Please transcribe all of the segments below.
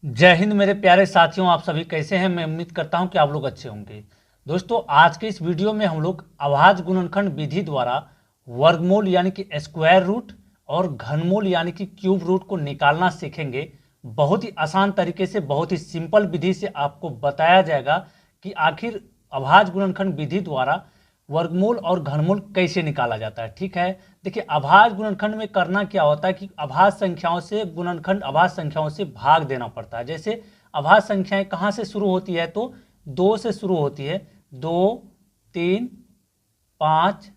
जय हिंद मेरे प्यारे साथियों, आप सभी कैसे हैं। मैं उम्मीद करता हूं कि आप लोग अच्छे होंगे। दोस्तों, आज के इस वीडियो में हम लोग अभाज्य गुणनखंड विधि द्वारा वर्गमूल यानी कि स्क्वायर रूट और घनमूल यानी कि क्यूब रूट को निकालना सीखेंगे। बहुत ही आसान तरीके से, बहुत ही सिंपल विधि से आपको बताया जाएगा कि आखिर अभाज्य गुणनखंड विधि द्वारा वर्गमूल और घनमूल कैसे निकाला जाता है। ठीक है, देखिए अभाज्य गुणनखंड में करना क्या होता है कि अभाज्य संख्याओं से गुणनखंड अभाज्य संख्याओं से भाग देना पड़ता है। जैसे अभाज्य संख्याएं कहाँ से शुरू होती है, तो 2 से शुरू होती है। 2, 3, 5,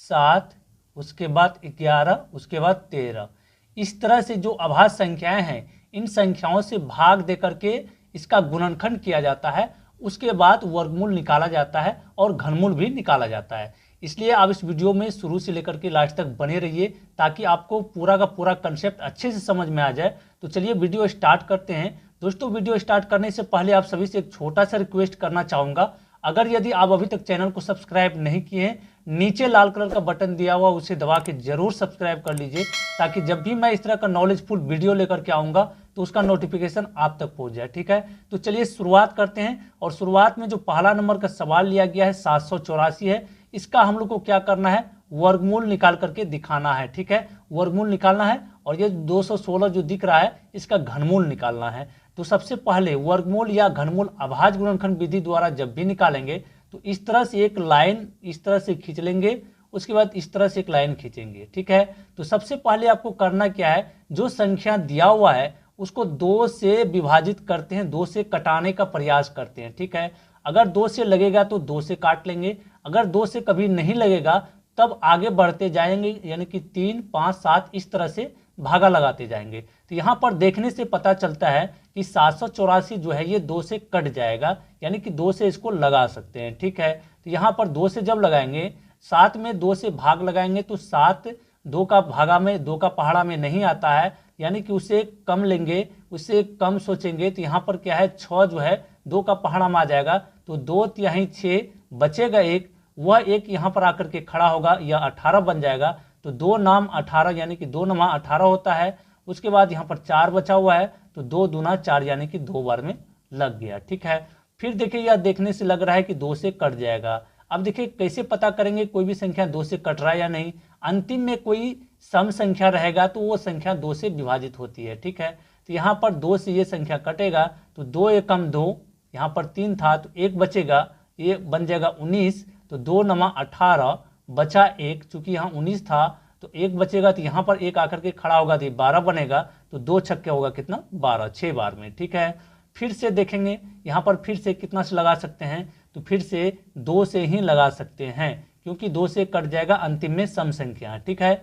7, उसके बाद 11, उसके बाद 13। इस तरह से जो अभाज्य संख्याएं हैं, इन संख्याओं से भाग दे करके इसका गुणनखंड किया जाता है। उसके बाद वर्गमूल निकाला जाता है और घनमूल भी निकाला जाता है। इसलिए आप इस वीडियो में शुरू से लेकर के लास्ट तक बने रहिए ताकि आपको पूरा का पूरा कंसेप्ट अच्छे से समझ में आ जाए। तो चलिए वीडियो स्टार्ट करते हैं। दोस्तों, वीडियो स्टार्ट करने से पहले आप सभी से एक छोटा सा रिक्वेस्ट करना चाहूँगा। अगर यदि आप अभी तक चैनल को सब्सक्राइब नहीं किए हैं, नीचे लाल कलर का बटन दिया हुआ उसे दबा के जरूर सब्सक्राइब कर लीजिए ताकि जब भी मैं इस तरह का नॉलेजफुल वीडियो लेकर के आऊँगा तो उसका नोटिफिकेशन आप तक पहुंच जाए। ठीक है, तो चलिए शुरुआत करते हैं। और शुरुआत में जो पहला नंबर का सवाल लिया गया है 784 है। इसका हम लोग को क्या करना है, वर्गमूल निकाल करके दिखाना है। ठीक है, वर्गमूल निकालना है। और ये 216 जो दिख रहा है इसका घनमूल निकालना है। तो सबसे पहले वर्गमूल या घनमूल अभाज्य गुणनखंड विधि द्वारा जब भी निकालेंगे तो इस तरह से एक लाइन इस तरह से खींच लेंगे, उसके बाद इस तरह से एक लाइन खींचेंगे। ठीक है, तो सबसे पहले आपको करना क्या है, जो संख्या दिया हुआ है उसको 2 से विभाजित करते हैं, 2 से कटाने का प्रयास करते हैं। ठीक है, अगर 2 से लगेगा तो 2 से काट लेंगे, अगर 2 से कभी नहीं लगेगा तब आगे बढ़ते जाएंगे, यानी कि 3, 5, 7 इस तरह से भागा लगाते जाएंगे। तो यहाँ पर देखने से पता चलता है कि 784 जो है ये 2 से कट जाएगा, यानी कि 2 से इसको लगा सकते हैं। ठीक है, तो यहाँ पर 2 से जब लगाएंगे, 7 में 2 से भाग लगाएंगे तो 7 2 का भागा में 2 का पहाड़ा में नहीं आता है, यानी कि उससे कम लेंगे, उससे कम सोचेंगे। तो यहाँ पर क्या है, 6 जो है 2 का पहाड़ा में आ जाएगा, तो 2 तिहाई 6 बचेगा एक, वह एक यहाँ पर आकर के खड़ा होगा, यह 18 बन जाएगा। तो 2 नाम 18 यानी कि 2 नमा 18 होता है। उसके बाद यहाँ पर 4 बचा हुआ है, तो 2 दूना 4 यानी कि 2 बार में लग गया। ठीक है, फिर देखिए यह देखने से लग रहा है कि 2 से कट जाएगा। अब देखिए कैसे पता करेंगे कोई भी संख्या 2 से कट रहा है या नहीं। अंतिम में कोई सम संख्या रहेगा तो वो संख्या 2 से विभाजित होती है। ठीक है, तो यहाँ पर 2 से ये संख्या कटेगा, तो 2 एकम 2, यहाँ पर 3 था तो 1 बचेगा, ये बन जाएगा 19। तो 2 नमा 18 बचा 1, चूंकि यहाँ 19 था तो 1 बचेगा, तो यहाँ पर 1 आकर के खड़ा होगा तो 12 बनेगा। तो 2 छक्के होगा कितना, 12, 6 बार में। ठीक है, फिर से देखेंगे यहाँ पर फिर से कितना से लगा सकते हैं, तो फिर से 2 से ही लगा सकते हैं क्योंकि 2 से कट जाएगा अंतिम में सम संख्या। ठीक है,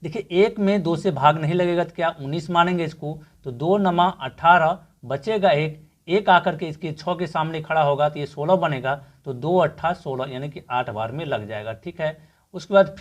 देखिए 1 में 2 से भाग नहीं लगेगा तो क्या 19 मानेंगे इसको, तो 2 नमा 18 बचेगा 1, 1 आकर के इसके 6 के सामने खड़ा होगा तो ये 16 बनेगा। तो 2 अट्ठा 16 यानी कि 8 बार में लग जाएगा। ठीक है, उसके बाद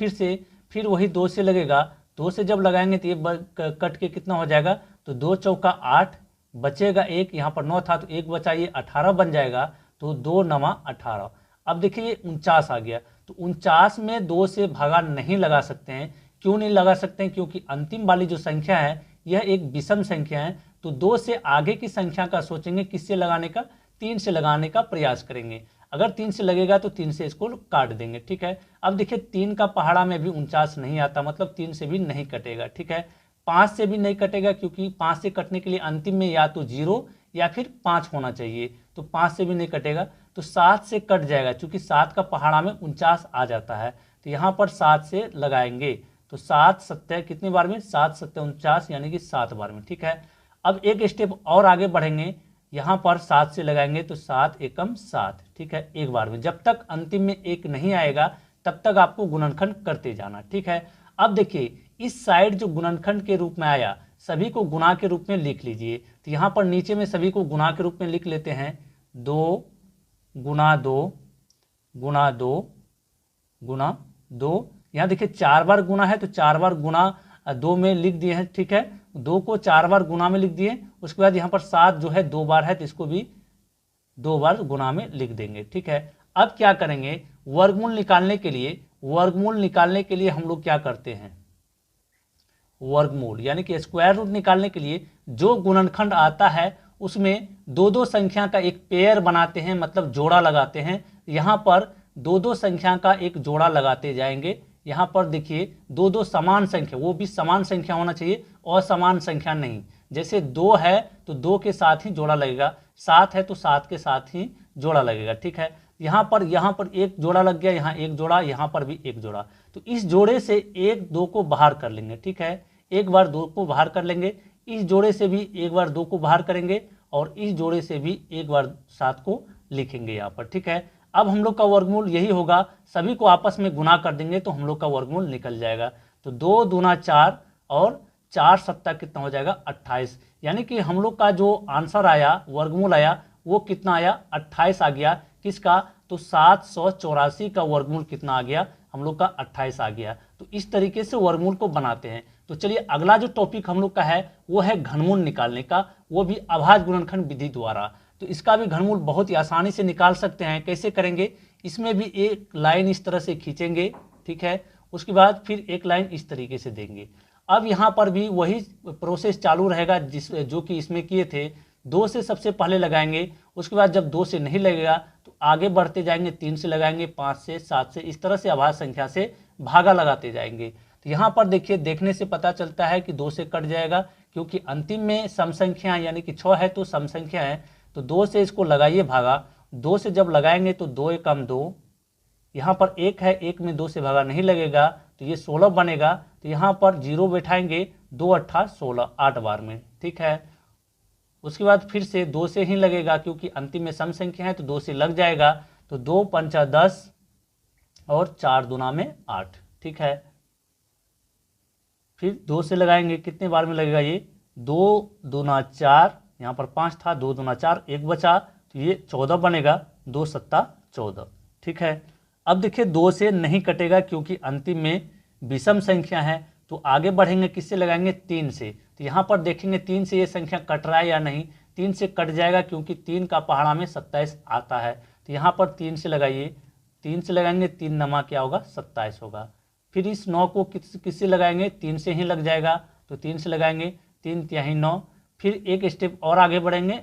फिर वही 2 से लगेगा, 2 से जब लगाएंगे तो ये कट के कितना हो जाएगा, तो 2 चौका 8 बचेगा 1, यहाँ पर 9 था तो 1 बचा, ये 18 बन जाएगा। तो 2 नमा 18। अब देखिए ये 49 आ गया, तो 49 में 2 से भागा नहीं लगा सकते हैं। क्यों नहीं लगा सकते हैं, क्योंकि अंतिम वाली जो संख्या है यह एक विषम संख्या है। तो 2 से आगे की संख्या का सोचेंगे, किससे लगाने का, 3 से लगाने का प्रयास करेंगे। अगर 3 से लगेगा तो 3 से इसको काट देंगे। ठीक है, अब देखिए 3 का पहाड़ा में भी 49 नहीं आता, मतलब 3 से भी नहीं कटेगा। ठीक है, 5 से भी नहीं कटेगा क्योंकि 5 से कटने के लिए अंतिम में या तो 0 या फिर 5 होना चाहिए, तो 5 से भी नहीं कटेगा। तो 7 से कट जाएगा, क्योंकि 7 का पहाड़ा में 49 आ जाता है। तो यहाँ पर 7 से लगाएंगे, तो 7 सत्ते कितने बार में, 7 सत्ते 49 यानी कि 7 बार में। ठीक है, अब एक स्टेप और आगे बढ़ेंगे, यहाँ पर 7 से लगाएंगे तो 7 एकम 7। ठीक है, एक बार में, जब तक अंतिम में 1 नहीं आएगा तब तक आपको गुणनखंड करते जाना। ठीक है, अब देखिए इस साइड जो गुणनखंड के रूप में आया सभी को गुणा के रूप में लिख लीजिए। तो यहाँ पर नीचे में सभी को गुणा के रूप में लिख लेते हैं, 2 गुणा 2 गुणा 2 गुणा 2। यहाँ देखिए 4 बार गुना है तो 4 बार गुना 2 में लिख दिए हैं। ठीक है, 2 को 4 बार गुना में लिख दिए। उसके बाद यहाँ पर 7 जो है 2 बार है तो इसको भी 2 बार गुना में लिख देंगे। ठीक है, अब क्या करेंगे, वर्गमूल निकालने के लिए हम लोग क्या करते हैं, वर्गमूल यानी कि स्क्वायर रूट निकालने के लिए जो गुणनखंड आता है उसमें दो दो संख्या का एक पेयर बनाते हैं, मतलब जोड़ा लगाते हैं। यहाँ पर दो दो संख्या का एक जोड़ा लगाते जाएंगे। यहाँ पर देखिए दो दो समान संख्या, वो भी समान संख्या होना चाहिए, असमान संख्या नहीं। जैसे 2 है तो 2 के साथ ही जोड़ा लगेगा, 7 है तो 7 के साथ ही जोड़ा लगेगा, ठीक है। यहाँ पर एक जोड़ा लग गया, यहाँ एक जोड़ा, यहाँ पर भी एक जोड़ा। तो इस जोड़े से 1 2 को बाहर कर लेंगे, ठीक है। एक बार 2 को बाहर कर लेंगे, इस जोड़े से भी एक बार 2 को बाहर करेंगे और इस जोड़े से भी एक बार 7 को लिखेंगे यहाँ पर, ठीक है। अब हम लोग का वर्गमूल यही होगा, सभी को आपस में गुना कर देंगे तो हम लोग का वर्गमूल निकल जाएगा। तो 2 दूना 4 और 4 सत्ता कितना हो जाएगा 28, यानी कि हम लोग का जो आंसर आया, वर्गमूल आया, वो कितना आया 28 आ गया। किसका? तो 784 का वर्गमूल कितना आ गया? हम लोग का 28 आ गया। तो इस तरीके से वर्गमूल को बनाते हैं। तो चलिए अगला जो टॉपिक हम लोग का है वो है घनमूल निकालने का, वो भी अभाज्य गुणनखंड विधि द्वारा। तो इसका भी घनमूल बहुत ही आसानी से निकाल सकते हैं। कैसे करेंगे? इसमें भी एक लाइन इस तरह से खींचेंगे, ठीक है। उसके बाद फिर एक लाइन इस तरीके से देंगे। अब यहाँ पर भी वही प्रोसेस चालू रहेगा जो कि इसमें किए थे। 2 से सबसे पहले लगाएंगे, उसके बाद जब 2 से नहीं लगेगा तो आगे बढ़ते जाएंगे, 3 से लगाएंगे, 5 से, 7 से, इस तरह से अभाज्य संख्या से भागा लगाते जाएंगे। तो यहाँ पर देखिए, देखने से पता चलता है कि 2 से कट जाएगा, क्योंकि अंतिम में सम संख्या यानी कि 6 है तो सम संख्या है। तो 2 से इसको लगाइए भागा, 2 से जब लगाएंगे तो 2 एकम 2, यहाँ पर 1 है, 1 में 2 से भागा नहीं लगेगा तो ये 16 बनेगा। तो यहाँ पर 0 बैठाएंगे, 2 अट्ठा 16, 8 बार में, ठीक है। उसके बाद फिर से 2 से ही लगेगा, क्योंकि अंतिम में सम संख्या है तो 2 से लग जाएगा। तो 2 पंचा 10 और 4 दूना में 8, ठीक है। फिर 2 से लगाएंगे, कितने बार में लगेगा ये? 2 दूना 4, यहाँ पर 5 था, 2 दूना 4, 1 बचा तो ये 14 बनेगा, 2 सत्ता 14, ठीक है। अब देखिए 2 से नहीं कटेगा, क्योंकि अंतिम में विषम संख्या है। तो आगे बढ़ेंगे, किससे लगाएंगे? 3 से। तो यहाँ पर देखेंगे 3 से ये संख्या कट रहा है या नहीं। 3 से कट जाएगा, क्योंकि 3 का पहाड़ा में 27 आता है। तो यहाँ पर 3 से लगाइए, 3 से लगाएंगे, 3 नमा क्या होगा? 27 होगा। फिर इस 9 को किससे लगाएंगे? 3 से ही लग जाएगा। तो 3 से लगाएंगे, 3 तिहाई 9। फिर एक स्टेप और आगे बढ़ेंगे,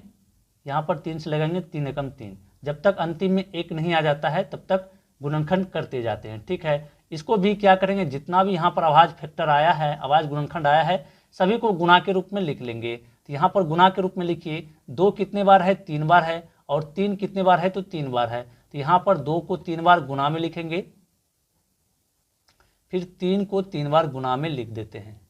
यहाँ पर 3 से लगाएंगे, 3 एकम 3। जब तक अंतिम में 1 नहीं आ जाता है तब तक गुणनखंड करते जाते हैं, ठीक है। इसको भी क्या करेंगे, जितना भी यहाँ पर अभाज्य फैक्टर आया है, अभाज्य गुणनखंड आया है, सभी को गुणा के रूप में लिख लेंगे। तो यहाँ पर गुणा के रूप में लिखिए, 2 कितने बार है? 3 बार है, और 3 कितने बार है? तो 3 बार है। तो यहाँ पर 2 को 3 बार गुणा में लिखेंगे, फिर 3 को 3 बार गुणा में लिख देते हैं,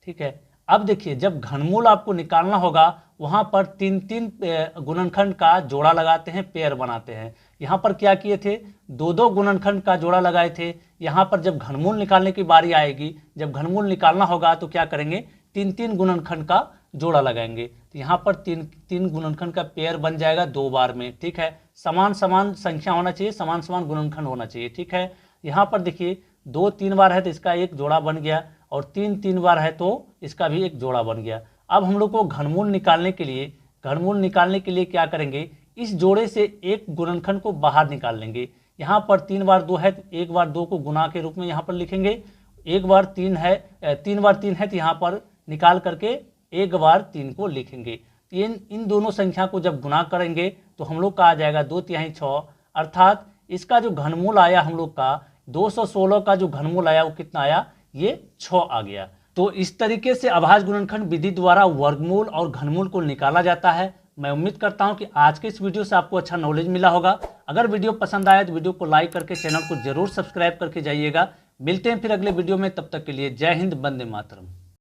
ठीक है। अब देखिए, जब घनमूल आपको निकालना होगा वहां पर 3-3 गुणनखंड का जोड़ा लगाते हैं, पेयर बनाते हैं। यहाँ पर क्या किए थे? 2-2 गुणनखंड का जोड़ा लगाए थे। यहाँ पर जब घनमूल निकालने की बारी आएगी, जब घनमूल निकालना होगा तो क्या करेंगे? 3-3 गुणनखंड का जोड़ा लगाएंगे। तो यहाँ पर 3 गुणनखंड का पेयर बन जाएगा 2 बार में, ठीक है। समान समान संख्या होना चाहिए, समान समान गुणनखंड होना चाहिए, ठीक है। यहाँ पर देखिए 2 3 बार है तो इसका एक जोड़ा बन गया, और 3 3 बार है तो इसका भी एक जोड़ा बन गया। अब हम लोग को घनमूल निकालने के लिए क्या करेंगे? इस जोड़े से एक गुणनखंड को बाहर निकाल लेंगे। यहाँ पर 3 बार 2 है तो 1 बार 2 को गुना के रूप में यहाँ पर लिखेंगे। 1 बार 3 है, 3 बार 3 है तो यहाँ पर निकाल करके 1 बार 3 को लिखेंगे। इन दोनों संख्या को जब गुना करेंगे तो हम लोग का आ जाएगा 2 तिहाई 6, अर्थात इसका जो घनमूल आया हम लोग का 216 का जो घनमूल आया वो कितना आया? ये 6 आ गया। तो इस तरीके से अभाज्य गुणनखंड विधि द्वारा वर्गमूल और घनमूल को निकाला जाता है। मैं उम्मीद करता हूं कि आज के इस वीडियो से आपको अच्छा नॉलेज मिला होगा। अगर वीडियो पसंद आया तो वीडियो को लाइक करके चैनल को जरूर सब्सक्राइब करके जाइएगा। मिलते हैं फिर अगले वीडियो में, तब तक के लिए जय हिंद, वंदे मातरम।